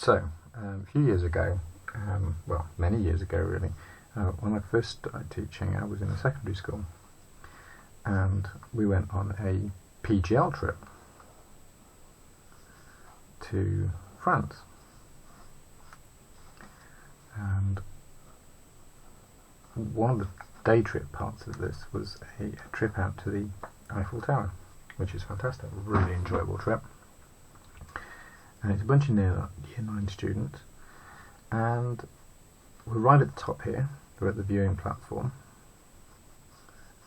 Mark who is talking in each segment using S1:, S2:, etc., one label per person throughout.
S1: So, a few years ago, well, many years ago really, when I first started teaching, I was in a secondary school, and we went on a PGL trip to France. And one of the day trip parts of this was a trip out to the Eiffel Tower, which is fantastic, a really enjoyable trip. And it's a bunch of year 9 students, and we're right at the top here, we're at the viewing platform,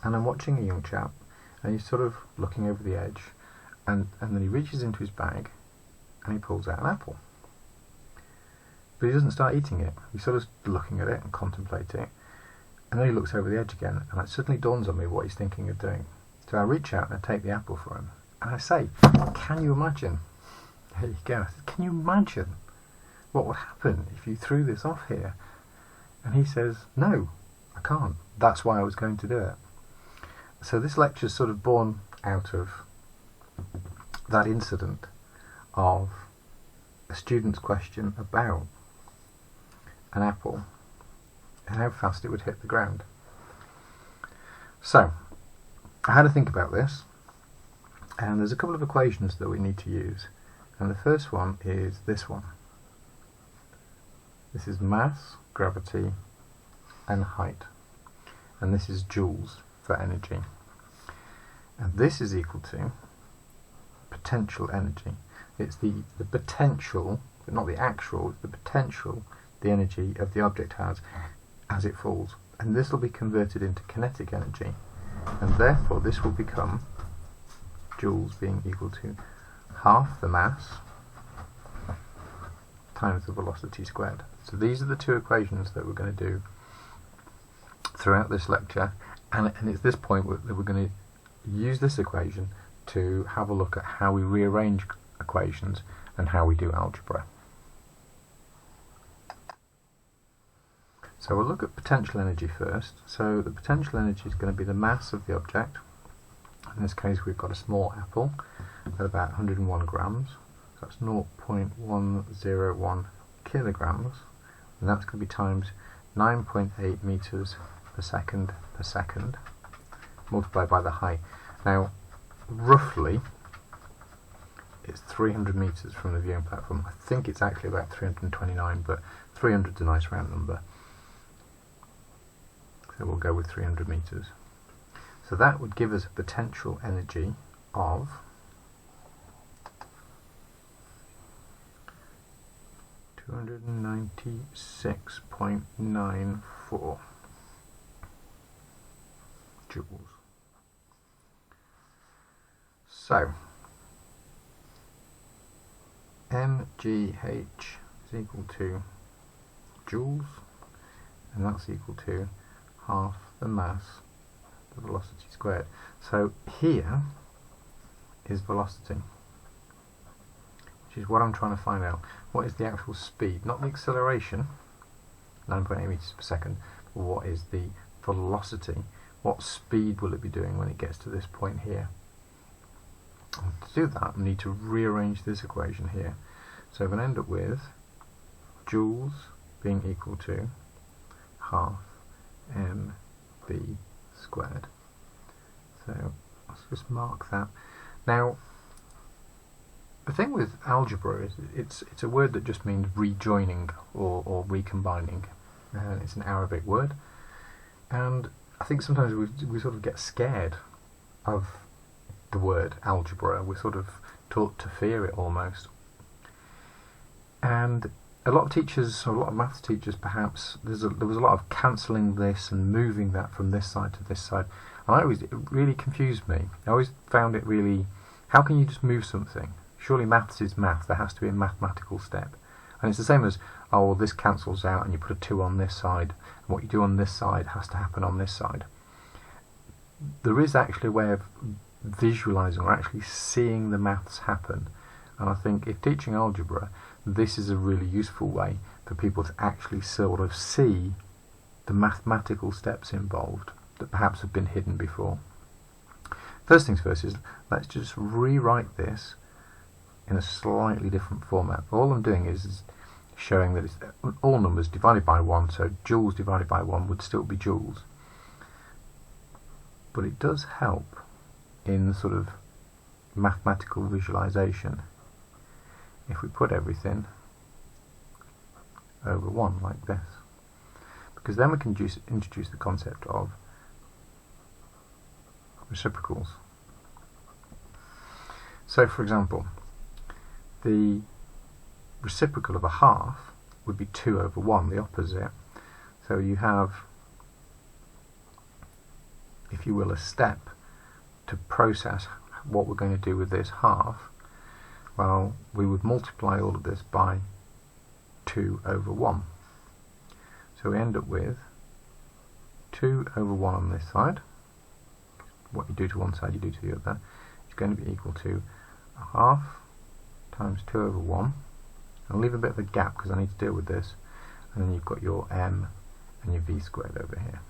S1: and I'm watching a young chap, and he's sort of looking over the edge, and then he reaches into his bag and he pulls out an apple. But he doesn't start eating it, he's sort of looking at it and contemplating it, and then he looks over the edge again, and it suddenly dawns on me what he's thinking of doing. So I reach out and I take the apple for him, and I say, can you imagine? There you go. I said, can you imagine what would happen if you threw this off here? And he says, no, I can't. That's why I was going to do it. So this lecture is sort of born out of that incident of a student's question about an apple and how fast it would hit the ground. So I had to think about this, and there's a couple of equations that we need to use. And the first one is this one. This is mass, gravity, and height. And this is joules for energy. And this is equal to potential energy. It's the potential, but not the actual, the potential the energy of the object has as it falls. And this will be converted into kinetic energy. And therefore this will become joules being equal to half the mass times the velocity squared. So these are the two equations that we're going to do throughout this lecture, and it's this point that we're going to use this equation to have a look at how we rearrange equations and how we do algebra. So we'll look at potential energy first. So the potential energy is going to be the mass of the object. In this case we've got a small apple at about 101 grams, so that's 0.101 kilograms, and that's going to be times 9.8 meters per second multiplied by the height. Now roughly it's 300 meters from the viewing platform. I think it's actually about 329, but 300 is a nice round number, so we'll go with 300 meters. So that would give us a potential energy of 296.94 joules. So mgh is equal to joules, and that's equal to half the mass, the velocity squared. So here is velocity, which is what I'm trying to find out. What is the actual speed? Not the acceleration, 9.8 meters per second, but what is the velocity? What speed will it be doing when it gets to this point here? And to do that, we need to rearrange this equation here. So we're going to end up with joules being equal to half mv squared. So let's just mark that. Now the thing with algebra is it's a word that just means rejoining or recombining. It's an Arabic word, and I think sometimes we sort of get scared of the word algebra. We're sort of taught to fear it almost. And a lot of teachers, or a lot of maths teachers perhaps, there was a lot of cancelling this and moving that from this side to this side. And it really confused me. I always found it really, how can you just move something? Surely maths is maths, there has to be a mathematical step. And it's the same as, oh well, this cancels out and you put a 2 on this side, and what you do on this side has to happen on this side. There is actually a way of visualising or actually seeing the maths happen, and I think if teaching algebra, this is a really useful way for people to actually sort of see the mathematical steps involved that perhaps have been hidden before. First things first is, let's just rewrite this in a slightly different format. All I'm doing is showing that it's all numbers divided by 1, so joules divided by 1 would still be joules. But it does help in sort of mathematical visualization if we put everything over 1 like this, because then we can introduce the concept of reciprocals. So for example, the reciprocal of a half would be 2 over 1, the opposite. So you have, if you will, a step to process what we're going to do with this half. Well, we would multiply all of this by 2 over 1. So we end up with 2 over 1 on this side. What you do to one side, you do to the other. It's going to be equal to a half times 2 over 1. I'll leave a bit of a gap because I need to deal with this. And then you've got your m and your v squared over here.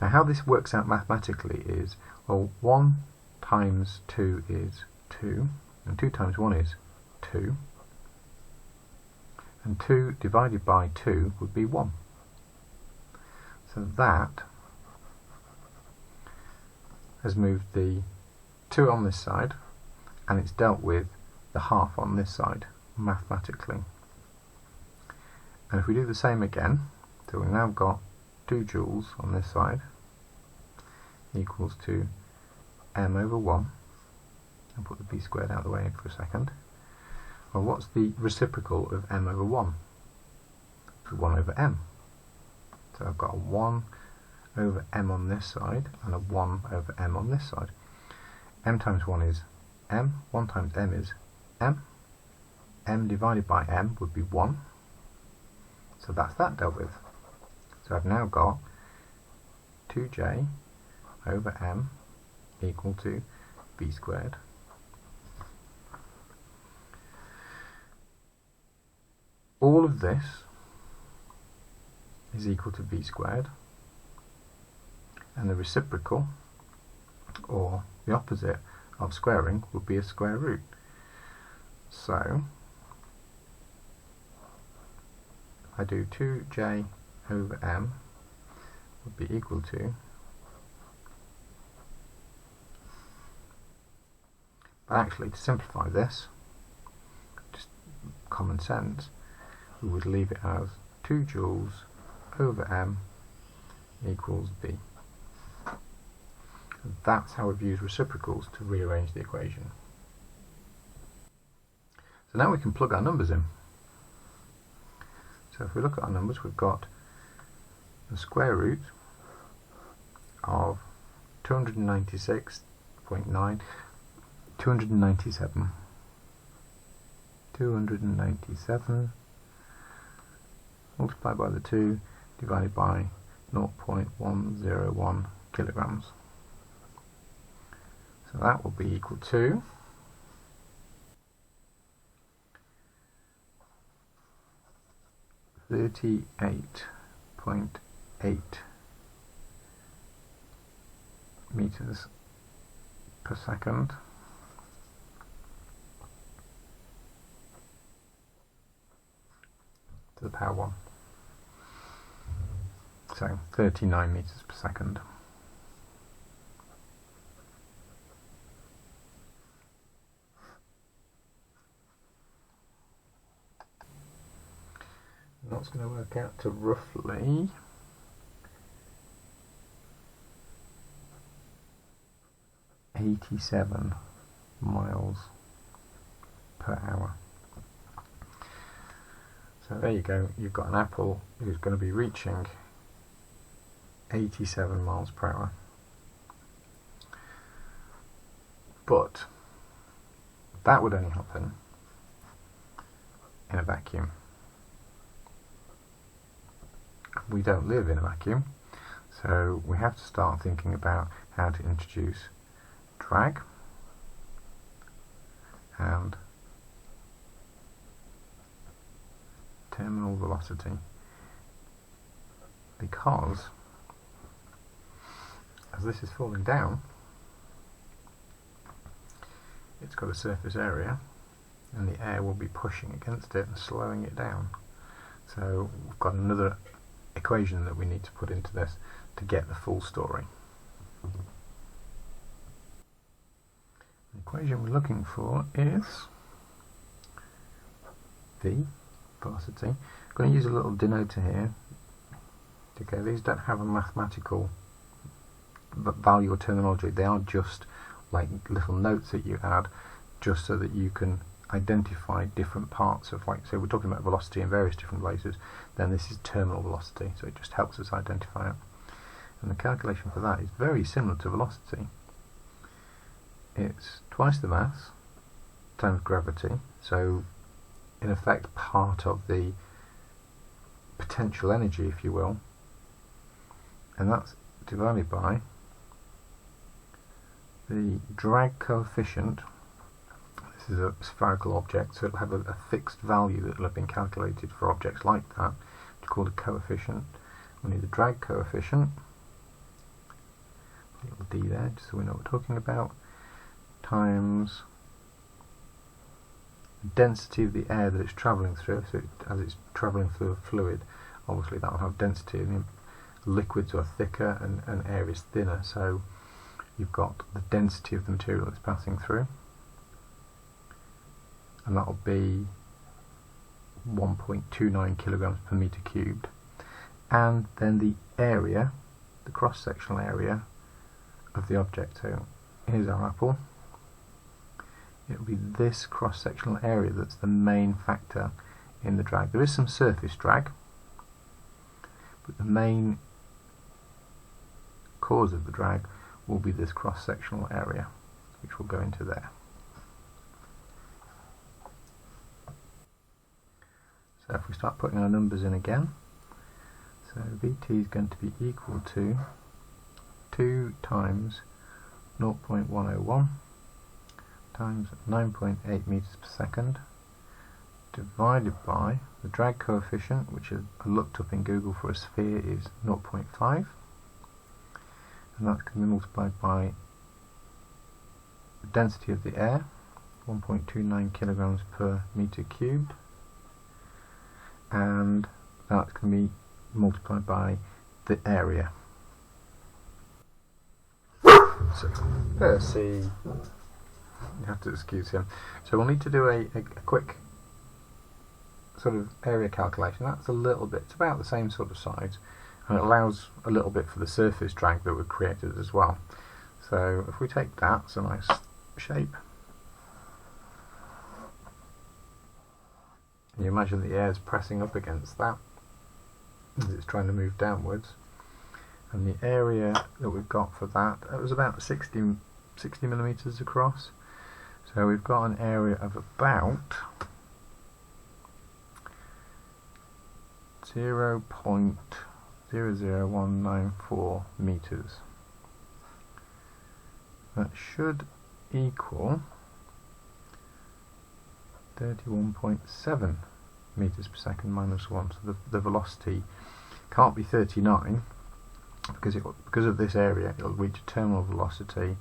S1: Now how this works out mathematically is, well, 1 times 2 is 2, and 2 times 1 is 2, and 2 divided by 2 would be 1. So that has moved the 2 on this side, and it's dealt with the half on this side mathematically. And if we do the same again, so we've now got 2 joules on this side equals to m over 1. I'll put the v squared out of the way for a second. Well, what's the reciprocal of m over 1? It's 1 over m. So I've got a 1 over m on this side and a 1 over m on this side. M times 1 is m, 1 times m is m. M divided by m would be 1. So that's that dealt with. So I've now got 2j over m equal to v squared. All of this is equal to v squared, and the reciprocal, or the opposite of squaring, would be a square root. So if I do 2j over m would be equal to, but actually to simplify this, just common sense, we would leave it as 2 joules over m equals v. That's how we've used reciprocals to rearrange the equation. So now we can plug our numbers in. So if we look at our numbers, we've got the square root of 296.9, 297 multiplied by the 2 divided by 0.101 kilograms. So that will be equal to 38.8 meters per second. To the power 1. So 39 meters per second. That's going to work out to roughly 87 miles per hour. So there you go, you've got an apple who's going to be reaching 87 miles per hour. But that would only happen in a vacuum. We don't live in a vacuum, so we have to start thinking about how to introduce drag and terminal velocity, because as this is falling down, it's got a surface area and the air will be pushing against it and slowing it down. So we've got another equation that we need to put into this to get the full story. The equation we're looking for is V, velocity. I'm going to use a little denoter here. Okay, these don't have a mathematical value or terminology, they are just like little notes that you add just so that you can identify different parts of, like, so we're talking about velocity in various different places, then this is terminal velocity, so it just helps us identify it. And the calculation for that is very similar to velocity. It's twice the mass times gravity, so in effect part of the potential energy, if you will, and that's divided by the drag coefficient. This is a spherical object, so it'll have a fixed value that will have been calculated for objects like that. It's called a coefficient. We need the drag coefficient, a little d there, just so we know what we're talking about, times the density of the air that it's travelling through. So as it's travelling through a fluid, obviously that will have density. I mean, liquids are thicker and air is thinner, so you've got the density of the material that's passing through, and that will be 1.29 kilograms per meter cubed. And then the area, the cross-sectional area of the object. So here's our apple. It will be this cross-sectional area that's the main factor in the drag. There is some surface drag, but the main cause of the drag will be this cross-sectional area, which will go into there. So if we start putting our numbers in again, so Vt is going to be equal to 2 times 0.101 times 9.8 meters per second divided by the drag coefficient, which I looked up in Google for a sphere, is 0.5. And that's going to be multiplied by the density of the air, 1.29 kilograms per meter cubed, and that's going to be multiplied by the area. So Percy, you have to excuse him. So we'll need to do a quick sort of area calculation. That's a little bit, it's about the same sort of size, and it allows a little bit for the surface drag that we've created as well. So if we take that, it's a nice shape. You imagine the air is pressing up against that as it's trying to move downwards, and the area that we've got for that, it was about 60 millimeters across. So we've got an area of about 0.00194 meters. That should equal 31.7 meters per second minus 1. So the velocity can't be 39 because of this area. It'll reach a terminal velocity.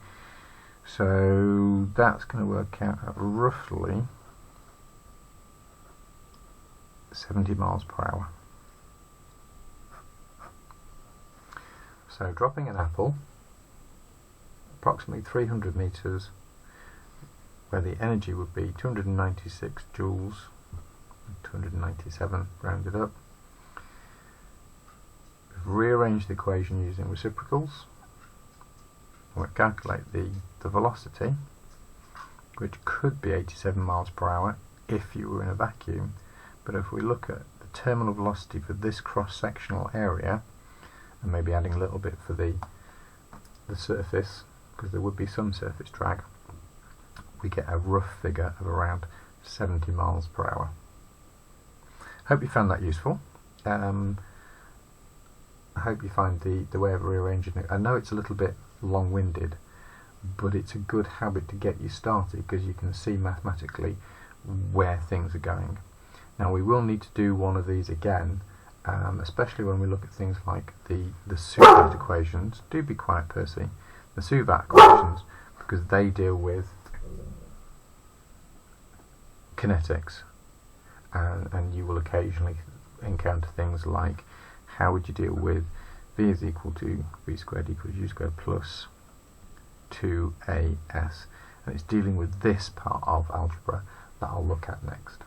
S1: So that's going to work out at roughly 70 miles per hour. So dropping an apple approximately 300 meters, where the energy would be 296 joules, 297 rounded up. We've rearranged the equation using reciprocals. We'll calculate the velocity, which could be 87 miles per hour if you were in a vacuum, but if we look at the terminal velocity for this cross-sectional area, and maybe adding a little bit for the surface, because there would be some surface drag, we get a rough figure of around 70 miles per hour. Hope you found that useful. I hope you find the way of rearranging it. I know it's a little bit long-winded, but it's a good habit to get you started because you can see mathematically where things are going. Now we will need to do one of these again, especially when we look at things like the Suvat equations. Do be quiet, Percy. The Suvat equations, because they deal with kinetics, and you will occasionally encounter things like, how would you deal with v is equal to v squared equals u squared plus 2as, and it's dealing with this part of algebra that I'll look at next.